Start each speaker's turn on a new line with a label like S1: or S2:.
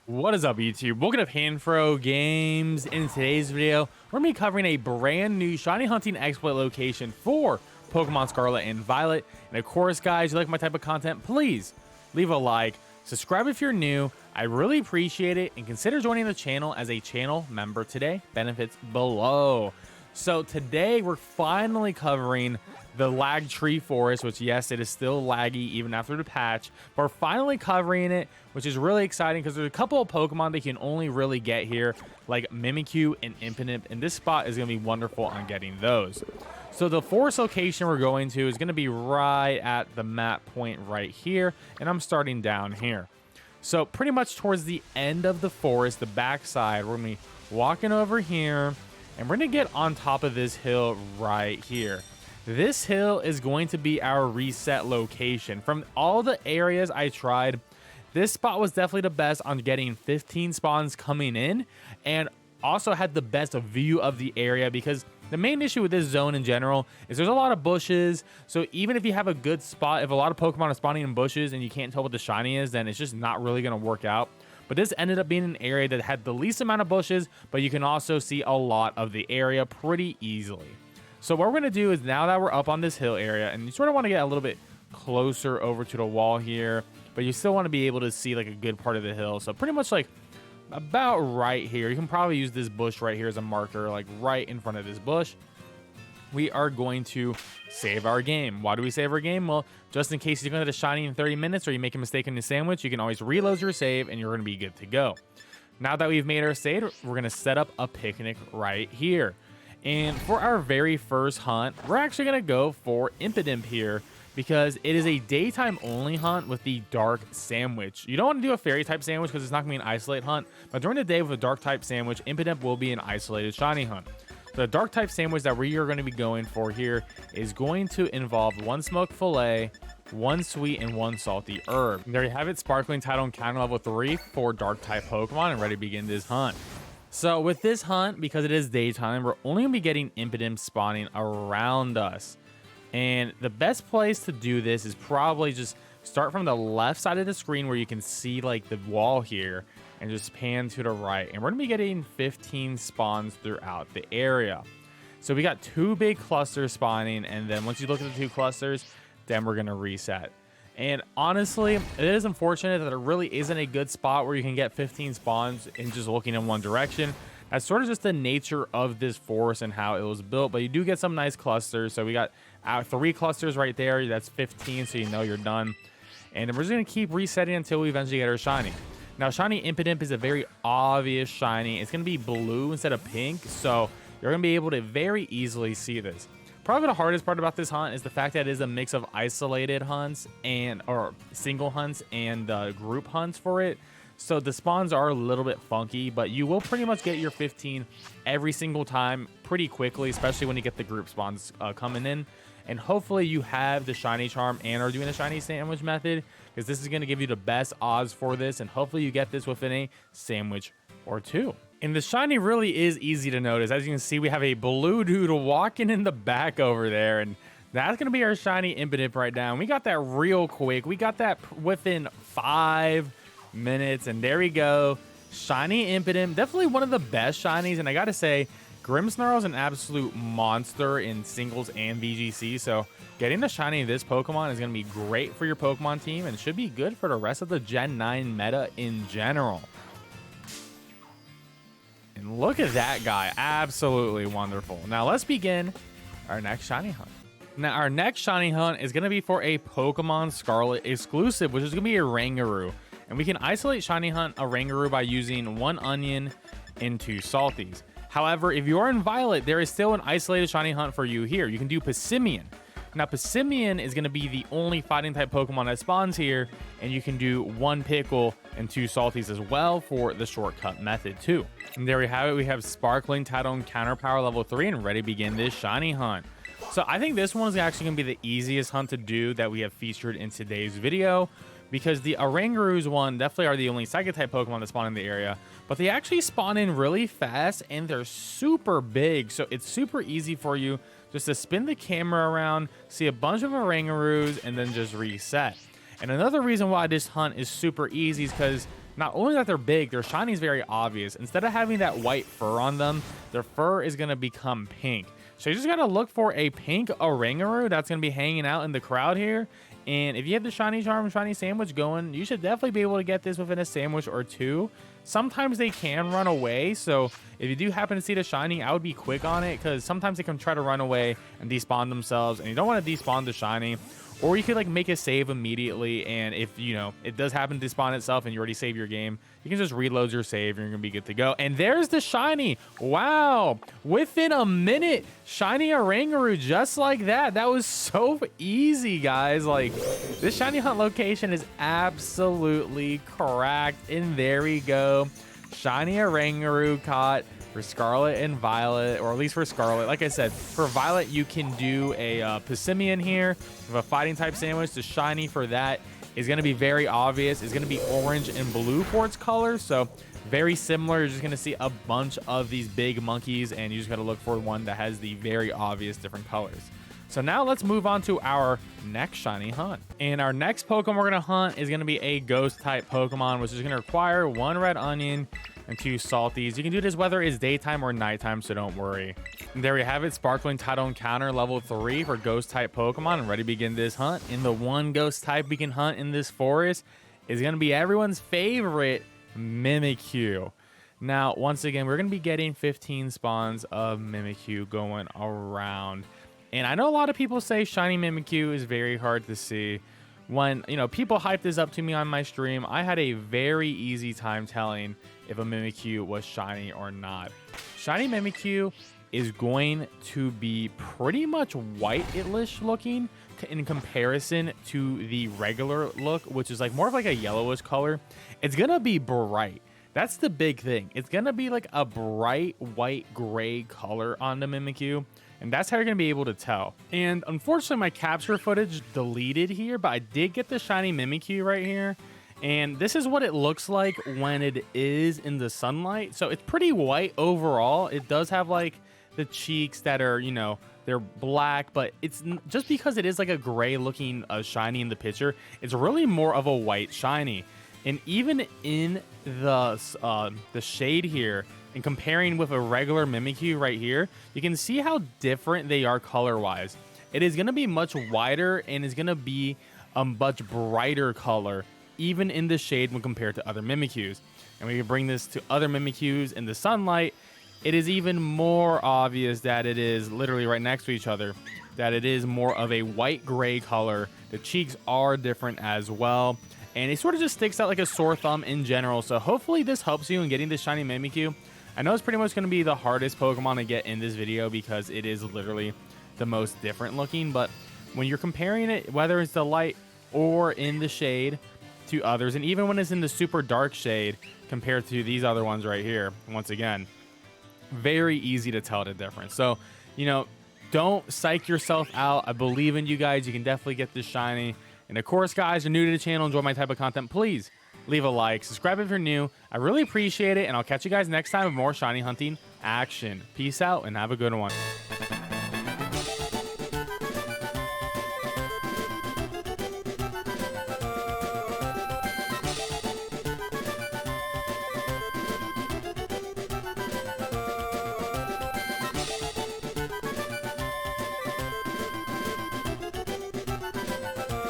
S1: What is up, YouTube? Welcome to PanFro Games. In today's video, we're going to be covering a brand new shiny hunting exploit location for Pokemon Scarlet and Violet. And of course, guys, you like my type of content, please leave a like, subscribe if you're new. I really appreciate it, and consider joining the channel as a channel member today. Benefits below. So today, we're finally covering the Tagtree Forest, which, yes, it is still laggy even after the patch. But we're finally covering it, which is really exciting because there's a couple of Pokemon that you can only really get here, like Mimikyu and Impidimp, and this spot is going to be wonderful on getting those. So the forest location we're going to is going to be right at the map point right here, and I'm starting down here. So pretty much towards the end of the forest, the backside, we're going to be walking over here, and we're going to get on top of this hill right here. This hill is going to be our reset location. From all the areas I tried, this spot was definitely the best on getting 15 spawns coming in, and also had the best view of the area, because the main issue with this zone in general is there's a lot of bushes. So even if you have a good spot, if a lot of Pokemon are spawning in bushes and you can't tell what the shiny is, then it's just not really going to work out. But this ended up being an area that had the least amount of bushes, but you can also see a lot of the area pretty easily. So what we're going to do is, now that we're up on this hill area, and you sort of want to get a little bit closer over to the wall here, but you still want to be able to see like a good part of the hill. So pretty much like about right here, you can probably use this bush right here as a marker, like right in front of this bush. We are going to save our game. Why do we save our game? Well, just in case you're going to get a shiny in 30 minutes or you make a mistake in the sandwich, you can always reload your save and you're going to be good to go. Now that we've made our save, we're going to set up a picnic right here. And for our very first hunt, we're actually going to go for Impidimp here, because it is a daytime only hunt with the dark sandwich. You don't want to do a fairy type sandwich because it's not going to be an isolate hunt, but during the day with a dark type sandwich, Impidimp will be an isolated shiny hunt. So the dark type sandwich that we are going to be going for here is going to involve one smoked fillet, one sweet, and one salty herb. And there you have it, sparkling title encounter level 3 for dark type Pokemon, and ready to begin this hunt. So with this hunt, because it is daytime, we're only going to be getting Impidimp spawning around us. And the best place to do this is probably just start from the left side of the screen where you can see like the wall here, and just pan to the right. And we're going to be getting 15 spawns throughout the area. So we got 2 big clusters spawning, and then once you look at the 2 clusters, then we're going to reset. And honestly, it is unfortunate that there really isn't a good spot where you can get 15 spawns in just looking in one direction. That's sort of just the nature of this forest and how it was built, but you do get some nice clusters. So we got 3 clusters right there. That's 15, so you know you're done. And we're just going to keep resetting until we eventually get our shiny. Now, Shiny Impidimp is a very obvious shiny. It's going to be blue instead of pink, so you're going to be able to very easily see this. Probably the hardest part about this hunt is the fact that it is a mix of isolated hunts or single hunts and group hunts for it. So the spawns are a little bit funky, but you will pretty much get your 15 every single time pretty quickly, especially when you get the group spawns coming in. And hopefully you have the shiny charm and are doing the shiny sandwich method, because this is going to give you the best odds for this, and hopefully you get this within a sandwich or 2. And the shiny really is easy to notice. As you can see, we have a blue dude walking in the back over there, and that's going to be our shiny Impidimp right now. And we got that real quick. We got that within 5 minutes, and there we go. Shiny Impidimp, definitely one of the best shinies, and I gotta say, Grimmsnarl is an absolute monster in singles and VGC, so getting the shiny of this Pokemon is going to be great for your Pokemon team, and should be good for the rest of the Gen 9 meta in general. And look at that guy, absolutely wonderful. Now let's begin our next shiny hunt. Now our next shiny hunt is going to be for a Pokemon Scarlet exclusive, which is going to be Oranguru. And we can isolate shiny hunt Oranguru by using 1 onion and 2 salties. However, if you are in Violet, there is still an isolated shiny hunt for you here. You can do Passimian. Now, Passimian is going to be the only fighting type Pokemon that spawns here, and you can do 1 pickle and 2 salties as well for the shortcut method too. And there we have it. We have Sparkling Title Encounter Power level 3 and ready to begin this shiny hunt. So I think this one is actually going to be the easiest hunt to do that we have featured in today's video, because the Orangurus one definitely are the only Psychic type Pokemon that spawn in the area, but they actually spawn in really fast and they're super big, so it's super easy for you just to spin the camera around, see a bunch of Orangurus, and then just reset. And another reason why this hunt is super easy is because not only that they're big, their shiny is very obvious. Instead of having that white fur on them, their fur is going to become pink. So you just got to look for a pink Oranguru that's going to be hanging out in the crowd here. And if you have the Shiny Charm, Shiny Sandwich going, you should definitely be able to get this within a sandwich or two. Sometimes they can run away, so if you do happen to see the Shiny, I would be quick on it, because sometimes they can try to run away and despawn themselves, and you don't want to despawn the Shiny. Or you could like make a save immediately, and if you know it does happen to spawn itself and you already saved your game, you can just reload your save and you're gonna be good to go. And there's the Shiny. Wow, within a minute, Shiny Oranguru, just like that. That was so easy, guys. Like, this Shiny Hunt location is absolutely cracked, and there we go. Shiny Oranguru caught for Scarlet and Violet, or at least for Scarlet. Like I said, for Violet, you can do a Passimian here with a fighting type sandwich. The Shiny for that is going to be very obvious. It's going to be orange and blue for its color, so very similar. You're just going to see a bunch of these big monkeys, and you just got to look for one that has the very obvious different colors. So now let's move on to our next Shiny hunt. And our next Pokemon we're going to hunt is going to be a Ghost type Pokemon, which is going to require 1 red onion and 2 salties. You can do this whether it's daytime or nighttime, so don't worry. And there we have it, Sparkling Title Encounter level 3 for Ghost type Pokemon. I'm ready to begin this hunt. And the one Ghost type we can hunt in this forest is going to be everyone's favorite Mimikyu. Now, once again, we're going to be getting 15 spawns of Mimikyu going around. And I know a lot of people say Shiny Mimikyu is very hard to see. When, you know, people hype this up to me on my stream, I had a very easy time telling if a Mimikyu was shiny or not. Shiny Mimikyu is going to be pretty much white-ish looking in comparison to the regular look, which is like more of like a yellowish color. It's going to be bright. That's the big thing. It's going to be like a bright white gray color on the Mimikyu. And that's how you're going to be able to tell. And unfortunately, my capture footage deleted here, but I did get the Shiny Mimikyu right here. And this is what it looks like when it is in the sunlight. So it's pretty white overall. It does have like the cheeks that are, you know, they're black, but it's just because it is like a gray looking shiny in the picture, it's really more of a white shiny. And even in the shade here, and comparing with a regular Mimikyu right here, you can see how different they are color-wise. It is going to be much wider and is going to be a much brighter color, even in the shade when compared to other Mimikyus. And we can bring this to other Mimikyus in the sunlight. It is even more obvious that it is literally right next to each other, that it is more of a white-gray color. The cheeks are different as well. And it sort of just sticks out like a sore thumb in general. So hopefully this helps you in getting this Shiny Mimikyu. I know it's pretty much going to be the hardest Pokemon to get in this video because it is literally the most different looking. But when you're comparing it, whether it's the light or in the shade to others, and even when it's in the super dark shade compared to these other ones right here, once again, very easy to tell the difference. So, you know, don't psych yourself out. I believe in you guys. You can definitely get this shiny. And of course, guys, you're new to the channel, enjoy my type of content, please leave a like, subscribe if you're new. I really appreciate it, and I'll catch you guys next time with more shiny hunting action. Peace out, and have a good one.